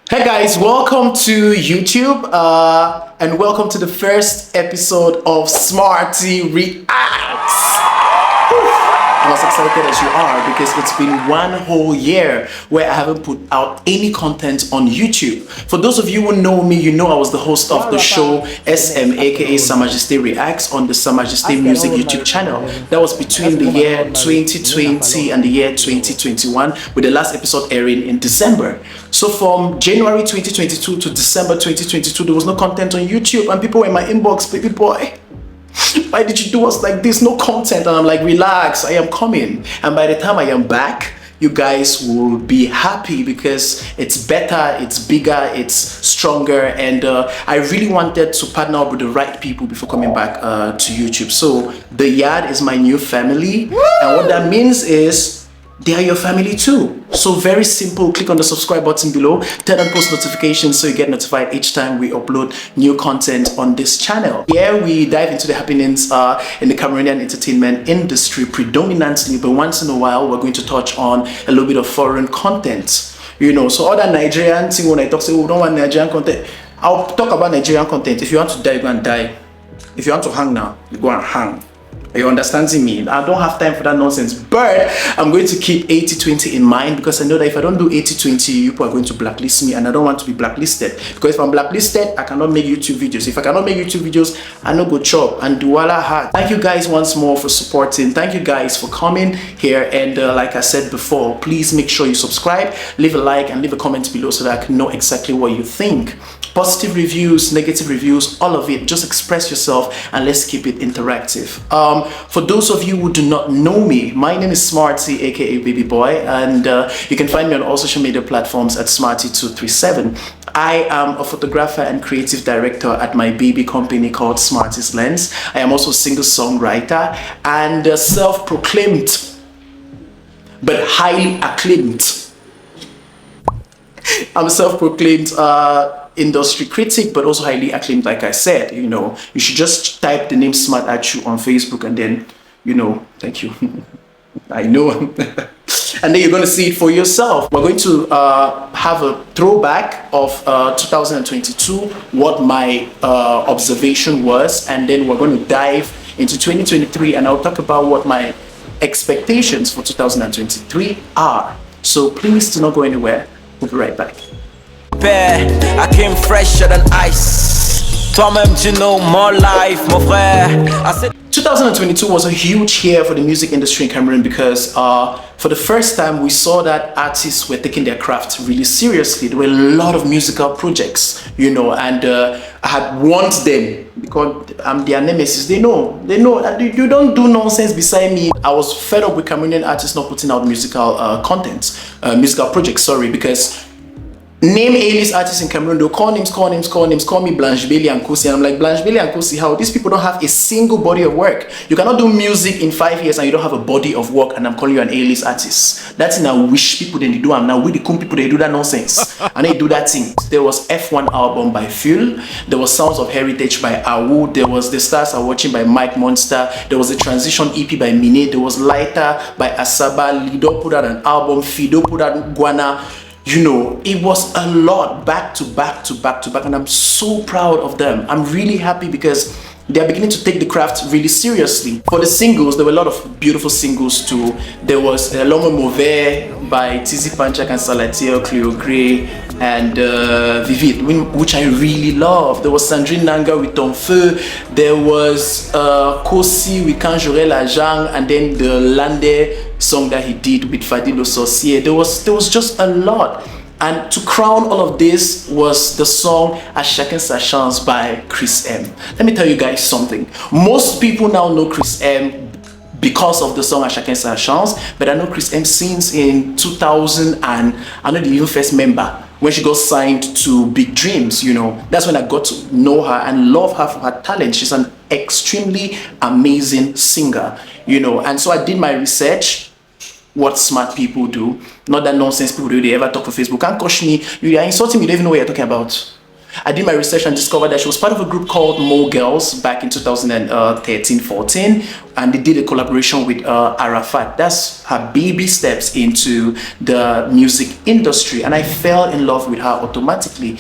Hey guys, welcome to YouTube and welcome to the first episode of Smarty Reacts. I'm as excited as you are because it's been one whole year where I haven't put out any content on YouTube. For those of you who know me, you know I was the host of the show SM aka Sa Majesté Reacts on the Sa Majesté Music YouTube channel. That was between the year 2020 and the year 2021 with the last episode airing in December. So from January 2022 to December 2022 there was no content on YouTube and people were in my inbox, baby boy, why did you do us like this? No content. And I'm like, relax, I am coming. And by the time I am back, you guys will be happy because it's better, it's bigger, it's stronger, and I really wanted to partner up with the right people before coming back to YouTube. So the yard is my new family. Woo! And what that means is they are your family too. So very simple, click on the subscribe button below, turn on post notifications so you get notified each time we upload new content on this channel. Here we dive into the happenings in the Cameroonian entertainment industry predominantly, but once in a while we're going to touch on a little bit of foreign content. You know, so other Nigerian thing, when I talk, say, oh, we don't want Nigerian content. I'll talk about Nigerian content. If you want to die, you go and die. If you want to hang now, you go and hang. Are you understanding me? I don't have time for that nonsense, but I'm going to keep 80-20 in mind because I know that if I don't do 80-20, you people are going to blacklist me, and I don't want to be blacklisted because if I'm blacklisted, I cannot make YouTube videos. If I cannot make YouTube videos, I no go chop and do all I had. Thank you guys once more for supporting. Thank you guys for coming here, and like I said before, please make sure you subscribe, leave a like, and leave a comment below so that I can know exactly what you think. Positive reviews, negative reviews, all of it. Just express yourself and let's keep it interactive. For those of you who do not know me, my name is Smarty aka Baby Boy, and you can find me on all social media platforms at Smarty237. I am a photographer and creative director at my baby company called Smarty's Lens. I am also a single songwriter and self-proclaimed but highly acclaimed. I'm a self-proclaimed industry critic, but also highly acclaimed. Like I said, you know, you should just type the name Smart at you on Facebook and then, you know, thank you. I know. And then you're going to see it for yourself. We're going to have a throwback of 2022, what my observation was, and then we're going to dive into 2023 and I'll talk about what my expectations for 2023 are. So please do not go anywhere. We'll be right back. I came fresher than ice. Toi-même tu know more life, mon frère. 2022 was a huge year for the music industry in Cameroon because for the first time we saw that artists were taking their craft really seriously. There were a lot of musical projects, you know, and I had warned them because I'm their nemesis. They know that you don't do nonsense beside me. I was fed up with Cameroonian artists not putting out musical musical projects, sorry, because name A-list artists in Cameroon, they'll call names, call me Blanche, Bailey and Kosi. And I'm like, Blanche, Bailey and Kosi, how? These people don't have a single body of work. You cannot do music in 5 years and you don't have a body of work, and I'm calling you an A-list artist. That's in I wish people then they do. I'm now with the cool people, they do that nonsense. And they do that thing. There was F1 album by Fuel. There was Sounds of Heritage by Awu. There was The Stars Are Watching by Mike Monster. There was a Transition EP by Mine. There was Lighter by Asaba. Lido put out an album. Fido put out Guana. You know, it was a lot back to back to back to back, and I'm so proud of them. I'm really happy because they're beginning to take the craft really seriously. For the singles, there were a lot of beautiful singles too. There was L'Homme Mauvais by Tizi Panchak and Salatiel, Cleo Gray, and Vivid, which I really love. There was Sandrine Nanga with Ton Feu. There was Kosi with Quand J'aurai l'argent, and then the Lande song that he did with Fadil Saucier. There was just a lot. And to crown all of this was the song À Chacun Sa Chance by Krys M. Let me tell you guys something. Most people now know Krys M because of the song À Chacun Sa Chance, but I know Krys M since in 2000, and I know the even first member when she got signed to Big Dreams. You know, that's when I got to know her and love her for her talent. She's an extremely amazing singer, you know, and so I did my research. What smart people do, not that nonsense people do. They ever talk for Facebook. Can't coach me. You are insulting me. You don't even know what you're talking about. I did my research and discovered that she was part of a group called Mo Girls back in 2013-14, and they did a collaboration with Arafat. That's her baby steps into the music industry, and I fell in love with her automatically.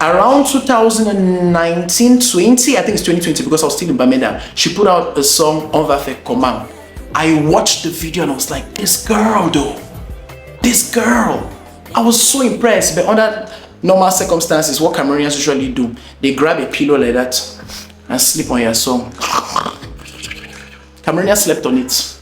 Around 2019-20, I think it's 2020 because I was still in Bamenda, she put out a song, On va faire comment. I watched the video and I was like, this girl though, this girl. I was so impressed. But under normal circumstances, what Cameroonians usually do, they grab a pillow like that and sleep on your song. Cameroonians slept on it,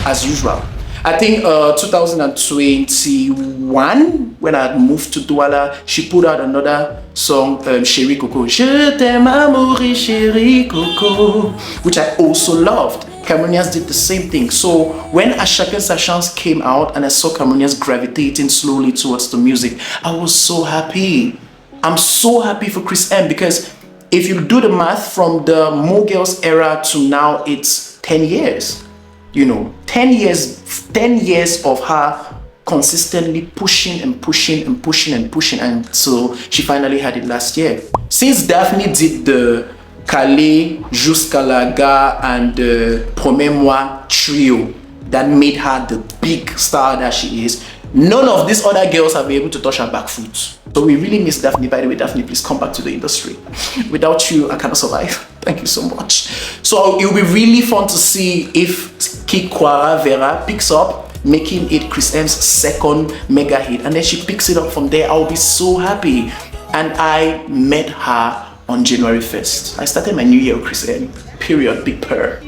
as usual. I think 2021, when I moved to Douala, she put out another song, Chérie Coco. Je t'aime amour chérie Coco, which I also loved. Cameroonians did the same thing. So when A Chacun Sa Chance came out and I saw Cameroonians gravitating slowly towards the music, I was so happy. I'm so happy for Krys M, because if you do the math from the Mo Girls era to now, it's 10 years. 10 years of her consistently pushing and pushing and pushing and pushing, and so she finally had it last year. Since Daphne did the Calais, Jusqu'à la Gare and the Promets-moi trio that made her the big star that she is, none of these other girls have been able to touch her back foot. So we really miss Daphne. By the way, Daphne, please come back to the industry. Without you, I cannot survive. Thank you so much. So it will be really fun to see if Kikwara Vera picks up, making it Krys M's second mega hit, and then she picks it up from there. I'll be so happy. And I met her on January 1st. I started my new year with Krys M. Period. Big purr.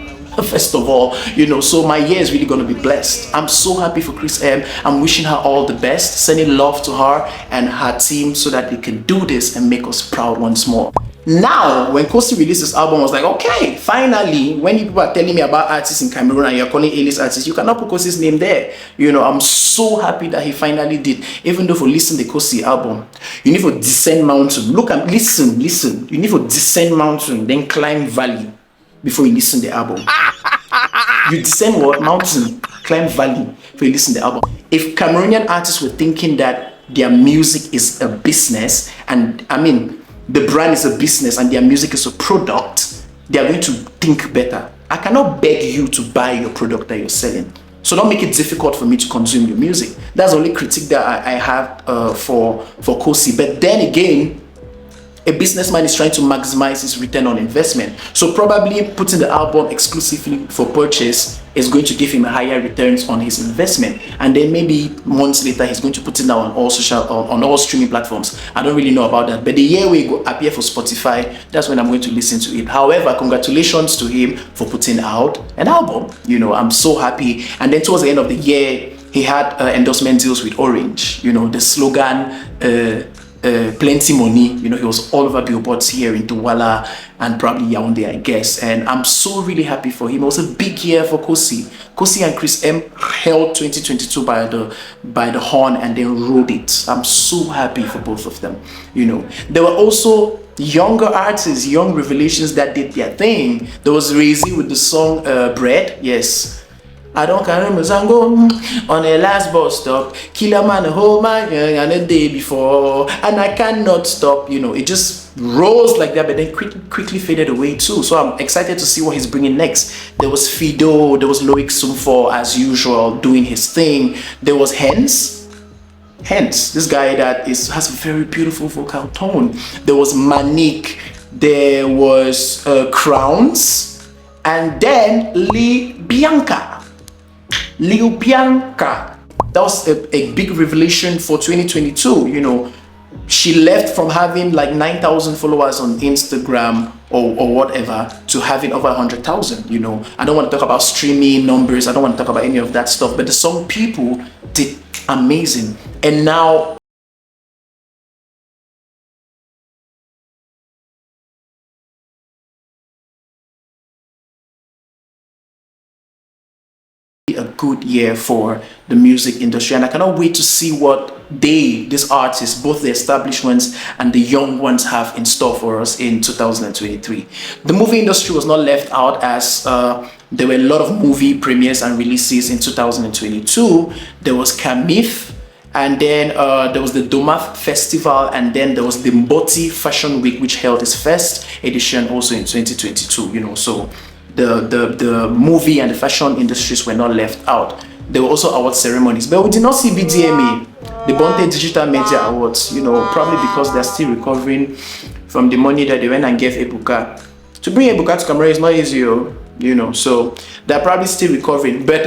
First of all, so my year is really going to be blessed. I'm so happy for Krys M. I'm wishing her all the best, sending love to her and her team so that they can do this and make us proud once more. Now, when Kosi released this album, I was like, okay, finally, when people are telling me about artists in Cameroon and you're calling A-list artists, you cannot put Kosi's name there. I'm so happy that he finally did. Even though for listen to the Kosi album, you need to descend mountain. Listen. You need to descend mountain, then climb valley before you listen to the album. You descend what? Mountain, climb valley before you listen to the album. If Cameroonian artists were thinking that their music is a business, and the brand is a business and their music is a product, they are going to think better. I cannot beg you to buy your product that you're selling. So don't make it difficult for me to consume your music. That's the only critique that I have for Kosi. But then again, a businessman is trying to maximize his return on investment. So probably putting the album exclusively for purchase is going to give him a higher returns on his investment. And then maybe months later, he's going to put it now on all streaming platforms. I don't really know about that. But the year we go appear for Spotify, that's when I'm going to listen to it. However, congratulations to him for putting out an album. I'm so happy. And then towards the end of the year, he had endorsement deals with Orange. The slogan, plenty money. He was all over billboards here in Douala and probably Yaoundé, I guess. And I'm so really happy for him. It was a big year for Kosi. Kosi and Krys M held 2022 by the horn and then rode it. I'm so happy for both of them. There were also younger artists, young revelations that did their thing. There was Razy with the song Bread. Yes. I don't carry Mozango on a last bus stop. Killer man a whole man and a day before, and I cannot stop. It just rose like that, but then quickly faded away too. So I'm excited to see what he's bringing next. There was Fido, there was Loic Sumfo as usual doing his thing. There was Hence, this guy that has a very beautiful vocal tone. There was Manik, there was Crowns, and then LiBianca. That was a big revelation for 2022. She left from having like 9,000 followers on Instagram or whatever to having over 100,000. I don't want to talk about streaming numbers, I don't want to talk about any of that stuff, but the song People did amazing. And now a good year for the music industry, and I cannot wait to see what these artists, both the established ones and the young ones, have in store for us in 2023. The movie industry was not left out, as there were a lot of movie premieres and releases in 2022. There was Camif, And then there was the Doma Festival, and then there was the Mboti Fashion Week, which held its first edition also in 2022. So the movie and the fashion industries were not left out. There were also award ceremonies, but we did not see BDMA, the Bonte Digital Media Awards, probably because they're still recovering from the money that they went and gave Ebuka. To bring Ebuka to Cameroon is not easy, so they're probably still recovering. But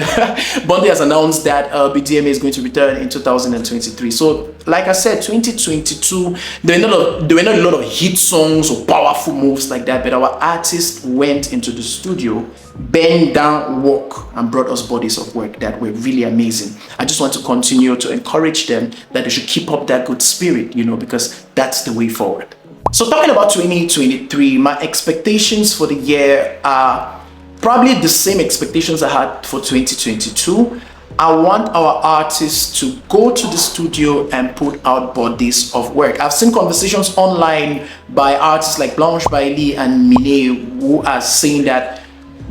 Bonte has announced that BDMA is going to return in 2023. So, like I said, 2022, there were not a lot of hit songs or powerful moves like that, but our artists went into the studio, bent down, work, and brought us bodies of work that were really amazing. I just want to continue to encourage them that they should keep up that good spirit, because that's the way forward. So talking about 2023, my expectations for the year are probably the same expectations I had for 2022. I want our artists to go to the studio and put out bodies of work. I've seen conversations online by artists like Blanche, and Mine, who are saying that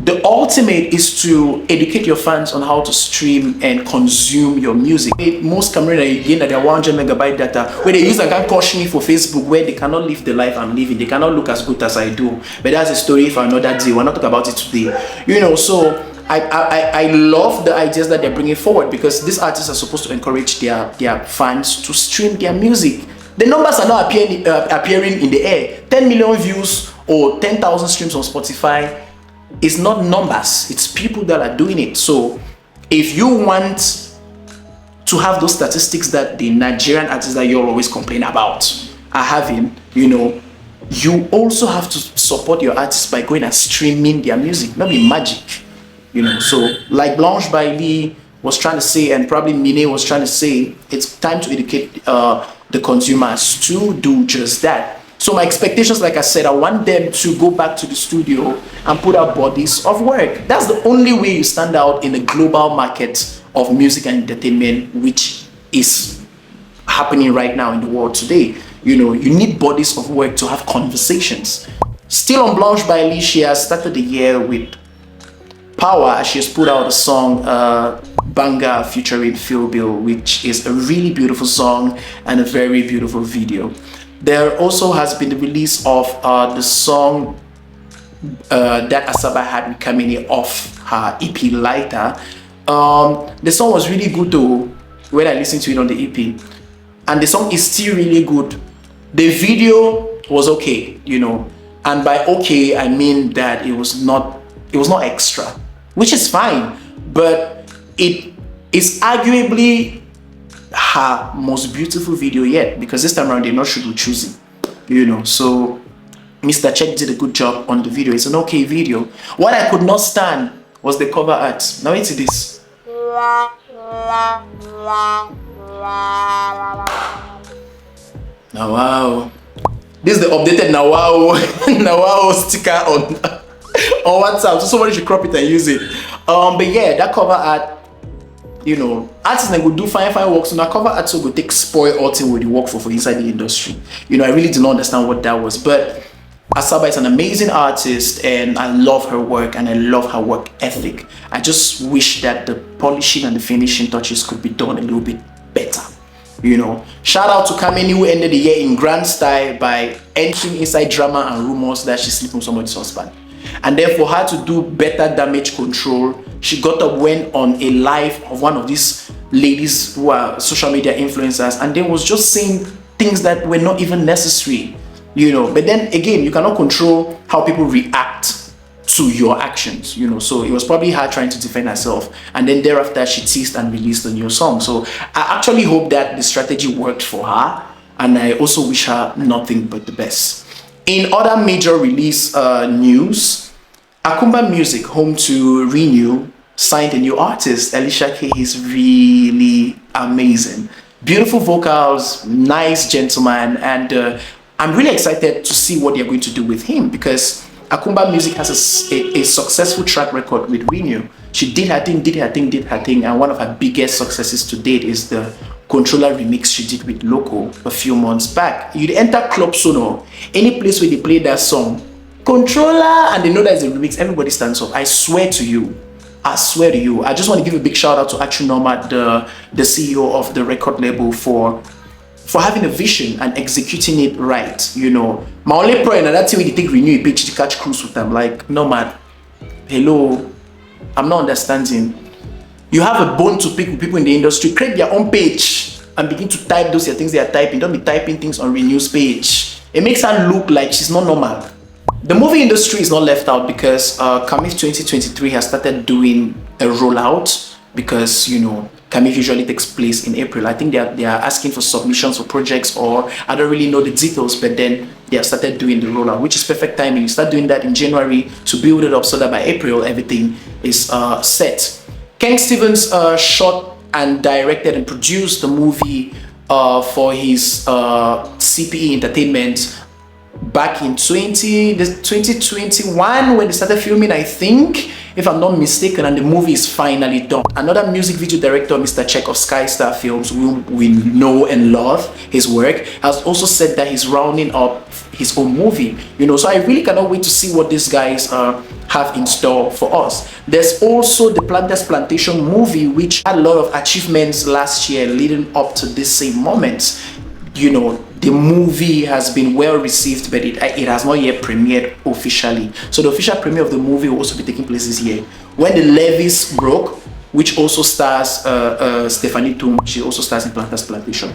the ultimate is to educate your fans on how to stream and consume your music. Most Cameroonians again that they 100 megabyte data, where they use a kind of cautioning for Facebook, where they cannot live the life I'm living, they cannot look as good as I do. But that's a story for another day. We're not talking about it today. So I love the ideas that they're bringing forward, because these artists are supposed to encourage their fans to stream their music. The numbers are not appearing in the air. 10 million views or 10,000 streams on Spotify. It's not numbers, it's people that are doing it. So if you want to have those statistics that the Nigerian artists that you're always complaining about are having, you also have to support your artists by going and streaming their music. Not be magic, So like Blanche was trying to say, and probably Mine was trying to say, it's time to educate the consumers to do just that. So my expectations, like I said, I want them to go back to the studio and put out bodies of work. That's the only way you stand out in the global market of music and entertainment, which is happening right now in the world today. You need bodies of work to have conversations. Still on Blanche, she has started the year with Power. She has put out a song, Banga featuring Phil Bill, which is a really beautiful song and a very beautiful video. There also has been the release of the song that Asaba had with Kamini off her EP Lighter. The song was really good though when I listened to it on the EP, and the song is still really good. The video was okay, and by okay I mean that it was not extra, which is fine, but it is arguably her most beautiful video yet, because this time around they're not sure choosing, so Mr. Check did a good job on the video. It's an okay video. What I could not stand was the cover art. Now it's this. Now wow, this is the updated now wow sticker on WhatsApp, so somebody should crop it and use it. But yeah, that cover art, artists that go do fine work, so now cover art so go take spoil all thing with the work for inside the industry. I really did not understand what that was, but Asaba is an amazing artist and I love her work and I love her work ethic. I just wish that the polishing and the finishing touches could be done a little bit better. Shout out to Kamini, who ended the year in grand style by entering inside drama and rumors that she's sleeping with somebody's husband. And then for her to do better damage control, she got up, went on a live of one of these ladies who are social media influencers, and then was just saying things that were not even necessary, But then again, you cannot control how people react to your actions, So it was probably her trying to defend herself, and then thereafter she teased and released a new song. So I actually hope that the strategy worked for her, and I also wish her nothing but the best. In other major release news, Akumba Music, home to Renew, signed a new artist. Elisha K is really amazing. Beautiful vocals, nice gentleman, and I'm really excited to see what they're going to do with him, because Akumba Music has a successful track record with Renew. She did her thing, and one of her biggest successes to date is the Controller remix she did with Loco a few months back. You'd enter Club Sono, any place where they play that song, Controller, and they know that it's a remix, everybody stands up. I swear to you, I swear to you, I just want to give a big shout out to Achu Nomad, the CEO of the record label, for having a vision and executing it right. You know, my only prayer and that's why they take renew a page to catch Krys with them. Like, Nomad, hello, I'm not understanding. You have a bone to pick with people in the industry. Create their own page and begin to type those things they are typing. Don't be typing things on Renew's page. It makes her look like she's not normal. The movie industry is not left out because Kamif 2023 has started doing a rollout because, you know, Kamif usually takes place in April. I think they are asking for submissions for projects, or I don't really know the details, but then they have started doing the rollout, which is perfect timing. You start doing that in January to build it up so that by April everything is set. Ken Stevens shot and directed and produced the movie for his CPE Entertainment back in 2021 when they started filming, I think, if I'm not mistaken, and the movie is finally done. Another music video director, Mr. Check of Skystar Films, whom we know and love his work, has also said that he's rounding up his own movie, you know, so I really cannot wait to see what these guys have in store for us. There's also the Planters Plantation movie, which had a lot of achievements last year leading up to this same moment. You know, the movie has been well received, but it has not yet premiered officially. So the official premiere of the movie will also be taking place this year. When the Levees Broke, which also stars Stephanie Toom, she also stars in Planters Plantation.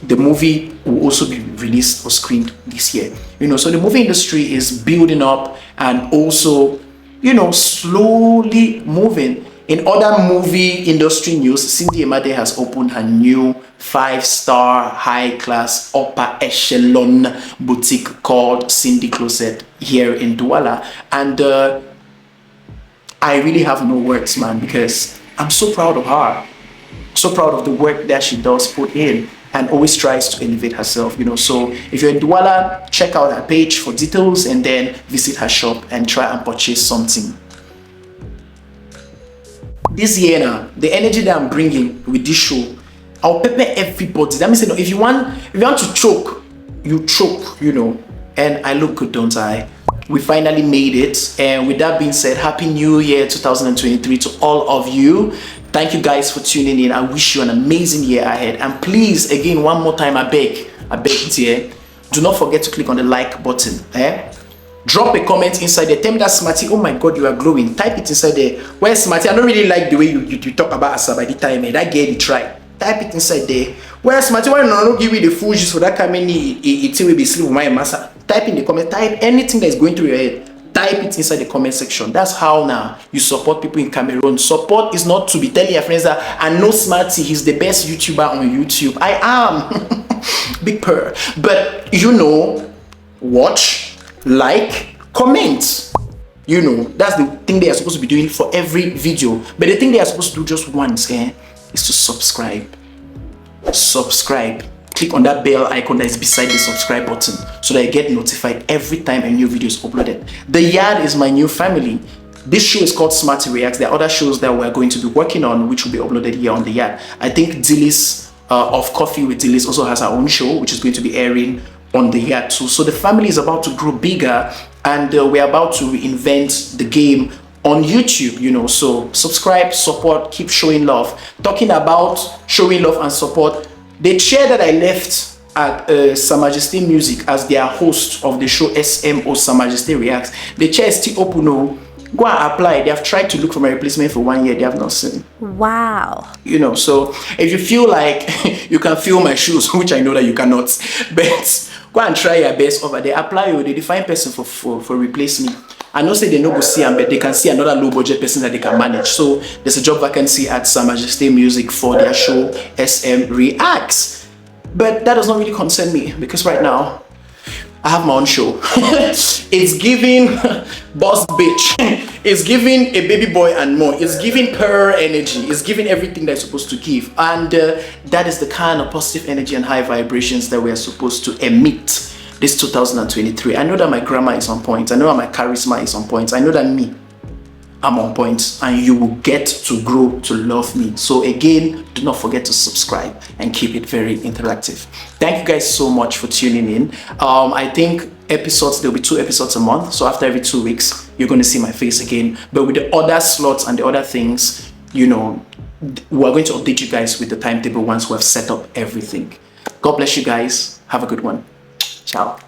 The movie will also be released or screened this year. You know, so the movie industry is building up and also, you know, slowly moving. In other movie industry news, Cindy Emade has opened her new 5-star, high-class, upper echelon boutique called Cindy Closet here in Douala. And I really have no words, man, because I'm so proud of her. So proud of the work that she does put in and always tries to elevate herself, you know. So if you're in Douala, check out her page for details and then visit her shop and try and purchase something. This year now, the energy that I'm bringing with this show, I'll pepper everybody. That means, you know, if you want to choke, you choke, you know. And I look good, don't I? We finally made it. And with that being said, Happy New Year 2023 to all of you. Thank you guys for tuning in. I wish you an amazing year ahead. And please, again, one more time, I beg it here. Do not forget to click on the like button. Drop a comment inside there. Tell me that Smarty, oh my god, you are glowing. Type it inside there. Where's Smarty? I don't really like the way you talk about Asa by the time. That get it try. Type it inside there. Where's Smarty? Why not give me the full juice for that coming? It will be sleep with my massa. Type in the comment. Type anything that is going through your head. Type it inside the comment section. That's how now you support people in Cameroon. Support is not to be telling your friends that I know Smarty, he's the best YouTuber on YouTube. I am. Big purr. But you know, watch, like, comment. You know, that's the thing they are supposed to be doing for every video. But the thing they are supposed to do just once is to subscribe. Subscribe. Click on that bell icon that is beside the subscribe button so that you get notified every time a new video is uploaded. The Yard is my new family. This show is called Smarty Reacts. There are other shows that we're going to be working on which will be uploaded here on The Yard. I think Dillis of Coffee with Dillis also has her own show which is going to be airing on The Yard too. So the family is about to grow bigger and we're about to reinvent the game on YouTube, you know. So subscribe, support, keep showing love. Talking about showing love and support, the chair that I left at Sa Majesté Music as their host of the show SMO Sa Majesté Reacts, the chair is still open. No, go and apply. They have tried to look for my replacement for 1 year. They have not seen. Wow. You know, so if you feel like you can feel my shoes, which I know that you cannot, but go and try your best over there. Apply or they define person for replace me. I know say they no go see them, but they can see another low budget person that they can manage. So there's a job vacancy at Sa Majesté Music for their show SM Reacts. But that does not really concern me because right now I have my own show. It's giving boss bitch. It's giving a baby boy and more. It's giving pure energy. It's giving everything that it's supposed to give. And that is the kind of positive energy and high vibrations that we are supposed to emit this 2023. I know that my grammar is on point. I know that my charisma is on point. I know that I'm on point, and you will get to grow to love me. So again, do not forget to subscribe and keep it very interactive. Thank you guys so much for tuning in. I think episodes, there'll be 2 episodes a month. So after every 2 weeks, you're going to see my face again. But with the other slots and the other things, you know, we're going to update you guys with the timetable once we have set up everything. God bless you guys. Have a good one. Ciao.